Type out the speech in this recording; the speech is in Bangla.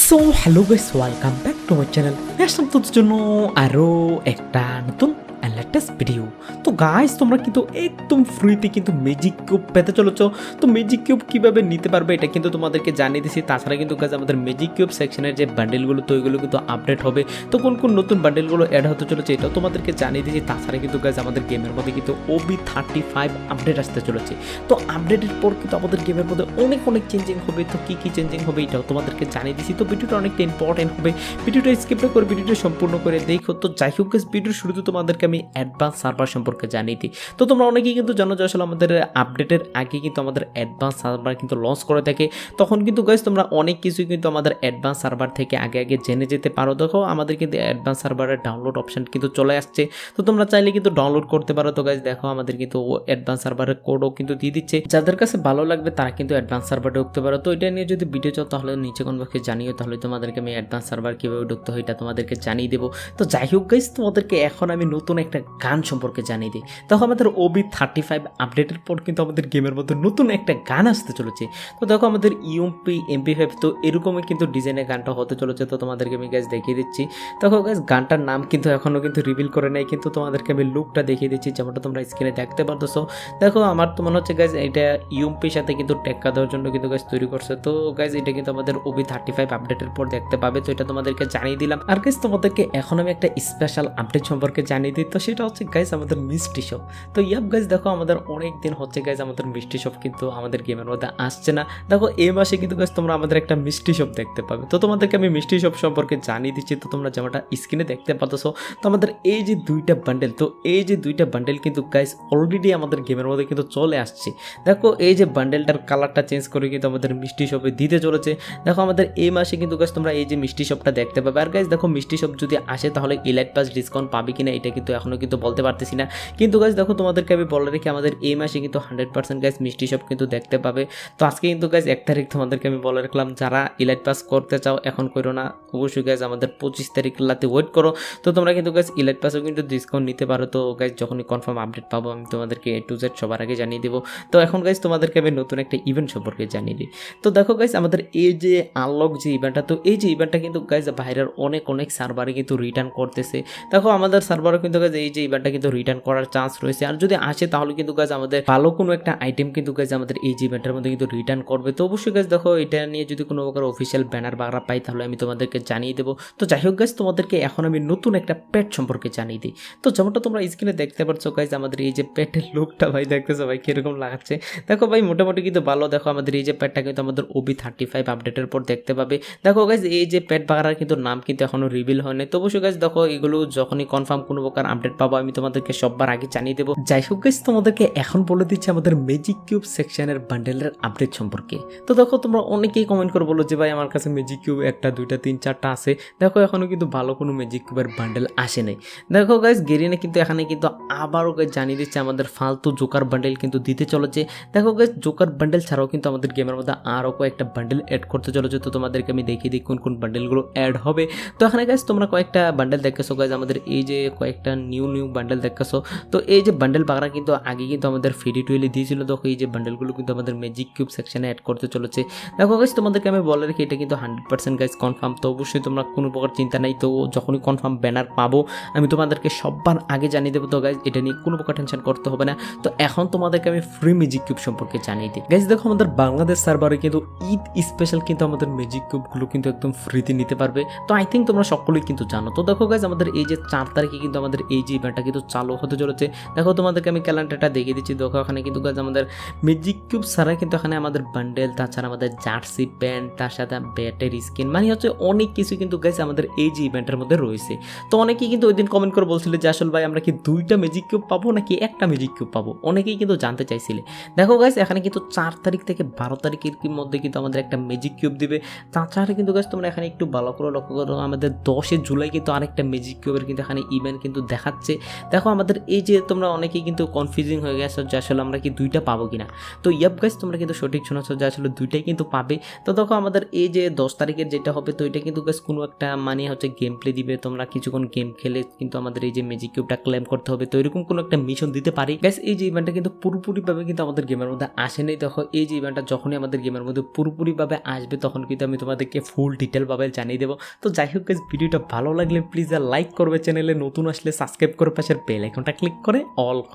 So hello guys, welcome back to my channel. আসলাম তোদের জন্য আরও একটা নতুন লেটেস্ট ভিডিও। তো গাইস, তোমরা কিন্তু একদম ফ্রিতে কিন্তু ম্যাজিক কিউব পেতে চলেছো। তো ম্যাজিক কিউব কীভাবে নিতে পারবে এটা কিন্তু তোমাদেরকে জানিয়ে দিছি। তাছাড়া কিন্তু গাইস আমাদের ম্যাজিক কিউব সেকশনের যে বান্ডেলগুলো, তো ওইগুলো কিন্তু আপডেট হবে। তো কোন কোন নতুন বান্ডেলগুলো অ্যাড হতে চলেছে এটাও তোমাদেরকে জানিয়ে দিয়েছি। তাছাড়া কিন্তু গাইস আমাদের গেমের মধ্যে কিন্তু OB35 আপডেট আসতে চলেছে। তো আপডেটের পর কিন্তু আমাদের গেমের মধ্যে অনেক চেঞ্জিং হবে। তো কী কী চেঞ্জিং হবে এটাও তোমাদেরকে জানিয়ে দিছি। তো ভিডিওটা অনেকটা ইম্পর্টেন্ট হবে, ভিডিওটা স্কিপ না করে ভিডিওটা সম্পূর্ণ করে দেখো। তো যাই হোক গাইস, ভিডিওর শুরুতে তোমাদেরকে আমি অ্যাডভান্স সার্ভার সম্পর্কে জানিয়ে দিই। তো তোমরা অনেকেই কিন্তু জানো যে আসলে আমাদের আপডেটের আগে কিন্তু আমাদের অ্যাডভান্স সার্ভার কিন্তু লঞ্চ করে থাকে। তখন কিন্তু গাইস তোমরা অনেক কিছুই কিন্তু আমাদের অ্যাডভান্স সার্ভার থেকে আগে জেনে যেতে পারো। দেখো আমাদের কিন্তু অ্যাডভান্স সার্ভারের ডাউনলোড অপশন কিন্তু চলে আসছে। তো তোমরা চাইলে কিন্তু ডাউনলোড করতে পারো। তো গাইস দেখো আমাদের কিন্তু অ্যাডভান্স সার্ভারের কোডও কিন্তু দিয়ে দিচ্ছে। যাদের কাছে ভালো লাগবে তারা কিন্তু অ্যাডভান্স সার্ভারে ঢুকতে পারো। তো এটা নিয়ে যদি ভিডিও চাও তাহলে নিচে কোন বক্সে জানিও, তাহলে তোমাদেরকে আমি অ্যাডভান্স সার্ভার কীভাবে ঢুকতে হয় এটা তোমাদেরকে জানিয়ে দেবো। তো যাই হোক গাইস, তোমাদেরকে এখন আমি নতুন একটা গান সম্পর্কে জানিয়ে দিই। দেখো আমাদের OB35 আপডেটের পর কিন্তু আমাদের গেমের মধ্যে নতুন একটা গান আসতে চলেছে। তো দেখো আমাদের MP5 তো এরকমই কিন্তু ডিজাইনের গানটা হতে চলেছে। তো তোমাদেরকে আমি গাইস দেখিয়ে দিচ্ছি। দেখো গাইস গানটার নাম কিন্তু এখনও কিন্তু রিভিল করে নেই, কিন্তু তোমাদেরকে আমি লুকটা দেখিয়ে দিচ্ছি যেমনটা তোমরা স্ক্রিনে দেখতে পারতেছো। দেখো আমার তো মনে হচ্ছে গাইস এটা ইউএমপির সাথে কিন্তু টেক্কা দেওয়ার জন্য কিন্তু গাইস তৈরি করছে। তো গাইস এটা কিন্তু আমাদের OB35 আপডেটের পর দেখতে পাবে। তো এটা তোমাদেরকে জানিয়ে দিলাম। আর গাইস তোমাদেরকে এখন আমি একটা স্পেশাল আপডেট সম্পর্কে জানিয়ে দিই। তো সেটা হচ্ছে গাইস আমাদের মিষ্টি শপ। তো ইয়াব গাইস দেখো আমাদের অনেক দিন হচ্ছে গাইস আমাদের মিষ্টি শপ কিন্তু আমাদের গেমের মধ্যে আসছে না। দেখো এই মাসে কিন্তু গাইস তোমরা আমাদের একটা মিষ্টি শপ দেখতে পাবে। তো তোমাদেরকে আমি মিষ্টি শপ সম্পর্কে জানিয়ে দিচ্ছি। তো তোমরা যেমনটা স্ক্রিনে দেখতে পাচ্ছো, তো আমাদের এই যে দুইটা বান্ডেল, তো এই যে দুইটা বান্ডেল কিন্তু গাইস অলরেডি আমাদের গেমের মধ্যে কিন্তু চলে আসছে। দেখো এই যে বান্ডেলটার কালারটা চেঞ্জ করে কিন্তু আমাদের মিষ্টি শপে দিতে চলেছে। দেখো আমাদের এই মাসে কিন্তু গাইস তোমরা এই যে মিষ্টি শপটা দেখতে পাবে। আর গাইস দেখো মিষ্টি শপ যদি আসে তাহলে ইলাইট পাস ডিসকাউন্ট পাবে কিনা এটা কিন্তু এখনও কিন্তু বলতে পারতেছি না। কিন্তু গাইস দেখো তোমাদেরকে আমি বলে রেখে আমাদের এই মাসে কিন্তু 100% গাইস মিষ্টি শপ কিন্তু দেখতে পাবে। তো আজকে কিন্তু গাইস 1 তারিখ তোমাদেরকে আমি বলে রাখলাম, যারা ইলাইট পাস করতে চাও এখন করো না, অবশ্যই গাইস আমাদের 25 তারিখ রাতে ওয়েট করো। তো তোমরা কিন্তু গাইস ইলাইট পাসও কিন্তু ডিসকাউন্ট নিতে পারো। তো গাইস যখনই কনফার্ম আপডেট পাবো আমি তোমাদেরকে A to Z সবার আগে জানিয়ে দেবো। তো এখন গাইস তোমাদেরকে আমি নতুন একটা ইভেন্ট সম্পর্কে জানিয়ে দিই। তো দেখো গাইস আমাদের এই যে আনলক যে ইভেন্টটা, তো এই যে ইভেন্টটা কিন্তু গাইস বাইরের অনেক সার্ভারে কিন্তু রিটার্ন করতেছে। দেখো আমাদের সার্ভারও কিন্তু গাইস এই যে ইভেন্টটা কিন্তু রিটার্ন করার চান্স রয়েছে। আর যদি আসে তাহলে কিন্তু গাইস আমাদের ভালো কোনো একটা আইটেম কিন্তু গাইস আমাদের এই যে ইভেন্টের মধ্যে কিন্তু রিটার্ন করবে। তো অবশ্যই গাইস দেখো এটা নিয়ে যদি কোনো প্রকার অফিসিয়াল ব্যানার বাগরা পাই তাহলে আমি তোমাদেরকে জানিয়ে দেবো। তো যাই হোক গাইস, তোমাদেরকে এখন আমি নতুন একটা পেট সম্পর্কে জানিয়ে দিই। তো যেমনটা তোমরা স্ক্রিনে দেখতে পাচ্ছ গাইস আমাদের এই যে পেটের লুকটা ভাই দেখতেছো ভাই কিরকম লাগাচ্ছে। দেখো ভাই মোটামুটি কিন্তু ভালো। দেখো আমাদের এই যে পেটটা কিন্তু আমাদের OB35 আপডেটের পর দেখতে পাবে। দেখো গাইস এই যে পেট বাগরার কিন্তু নাম কিন্তু এখনো রিভিল হয়নি। তো অবশ্যই গাইস দেখো এগুলো যখনই কনফার্ম কোনো প্রকার আপডেট পাবো আমি তোমাদেরকে সববার আগে জানিয়ে দেবো। যাই হোক গাইস, তোমাদেরকে এখন বলে দিচ্ছি আমাদের ম্যাজিক কিউব সেকশনের বান্ডেলের আপডেট সম্পর্কে। তো দেখো তোমরা অনেকেই কমেন্ট করে বলো যে ভাই আমার কাছে ম্যাজিক কিউব 1টা 2টা 3 4টা আছে। দেখো এখনো কিন্তু ভালো কোনো ম্যাজিক কিউবের বান্ডেল আসে নাই। দেখো গাইস গেরিনে কিন্তু এখানে কিন্তু আবারও গাইস জানিয়ে দিচ্ছে আমাদের ফালতু জোকার বান্ডেল কিন্তু দিতে চলেছে। দেখো গাইস জোকার বান্ডেল ছাড়াও কিন্তু আমাদের গেমের মধ্যে আরও কয়েকটা বান্ডেল অ্যাড করতে চলেছে। তো তোমাদেরকে আমি দেখিয়ে দিই কোন বান্ডেলগুলো অ্যাড হবে। তো এখানে গাইস তোমরা কয়েকটা বান্ডেল দেখেছো গাইস, আমাদের এই যে কয়েকটা নিউ বান্ডেল দেখেছো। তো এই যে বান্ডেল বাগরা কিন্তু আগে কিন্তু আমাদের ফ্রি টুয়েলি দিয়েছিল। দেখো এই যে বান্ডেলগুলো কিন্তু আমাদের ম্যাজিক কিউব সেকশনে অ্যাড করতে চলেছে। দেখো গাইস তোমাদেরকে আমি বলে রাখি এটা কিন্তু 100% গাইস কনফার্ম। তো অবশ্যই তোমরা কোনো প্রকার চিন্তা নাই। তো যখনই কনফার্ম ব্যানার পাবো আমি তোমাদেরকে সবার আগে জানিয়ে দেবো। তো গাইস এটা নিয়ে কোনো প্রকার টেনশন করতে হবে না। তো এখন তোমাদেরকে আমি ফ্রি ম্যাজিক কিউব সম্পর্কে জানিয়ে দিই। গাইস দেখো আমাদের বাংলাদেশ সার্ভারে কিন্তু ঈদ স্পেশাল কিন্তু আমাদের ম্যাজিক কিউবগুলো কিন্তু একদম ফ্রিতে নিতে পারবে। তো আই থিঙ্ক তোমরা সকলেই কিন্তু জানো। তো দেখো গাইস আমাদের এই যে 4 তারিখে কিন্তু আমাদের এই যে ইভেন্টটা কিন্তু চালু হতে চলেছে। দেখো তোমাদেরকে আমি ক্যালেন্ডারটা দেখিয়ে দিচ্ছি। দেখো এখানে কিন্তু গাইস আমাদের ম্যাজিক কিউব ছাড়া কিন্তু এখানে আমাদের বান্ডেল, তাছাড়া আমাদের জার্সি প্যান্ট, তার সাথে ব্যাটের স্কিন মানে হচ্ছে অনেক কিছু কিন্তু গাইস আমাদের এই যে ইভেন্টের মধ্যে রয়েছে। তো অনেকেই কিন্তু ওই দিন কমেন্ট করে বলছিল যে আসল ভাই আমরা কি 2টা ম্যাজিক কিউব পাবো নাকি 1টা ম্যাজিক কিউব পাবো, অনেকেই কিন্তু জানতে চাইছিলে। দেখো গাইস এখানে কিন্তু 4 তারিখ থেকে 12 তারিখের মধ্যে কিন্তু আমাদের একটা ম্যাজিক কিউব দিবে। তাছাড়া কিন্তু গাইস তোমরা এখানে একটু ভালো করে লক্ষ্য করো আমাদের 10 জুলাই কিন্তু আরেকটা ম্যাজিক কিউবের কিন্তু এখানে ইভেন্ট কিন্তু দেখাচ্ছে। দেখো আমাদের এই যে তোমরা অনেকেই কিন্তু কনফিউজিং হয়ে গেছো যে আসলে আমরা কি 2টা পাবো কিনা। তো ইয়াপ গাইস তোমরা কিন্তু সঠিক শুনেছো যে আসলে 2টাই কিন্তু পাবে। তো দেখো আমাদের এই যে 10 তারিখের যেটা হবে, তো এটা কিন্তু গাইস কোনো একটা মানে হচ্ছে গেম প্লে দিবে, তোমরা কিছুক্ষণ গেম খেলে কিন্তু আমাদের এই যে ম্যাজিক কিউবটা ক্লেম করতে হবে। তো এরকম কোনো একটা মিশন দিতে পারি গাইস। এই যে ইভেন্টটা কিন্তু পুরোপুরিভাবে কিন্তু আমাদের গেমের মধ্যে আসেনি। দেখো এই যে ইভেন্টটা যখনই আমাদের গেমের মধ্যে পুরোপুরিভাবে আসবে তখন কিন্তু আমি তোমাদেরকে ফুল ডিটেলভাবে জানিয়ে দেবো। তো যাই হোক গাইস, ভিডিওটা ভালো লাগলে প্লিজ লাইক করবে, চ্যানেলে নতুন আসলে সাবস্ক্রাইব করে পাশের বেল আইকনটা ক্লিক করে অল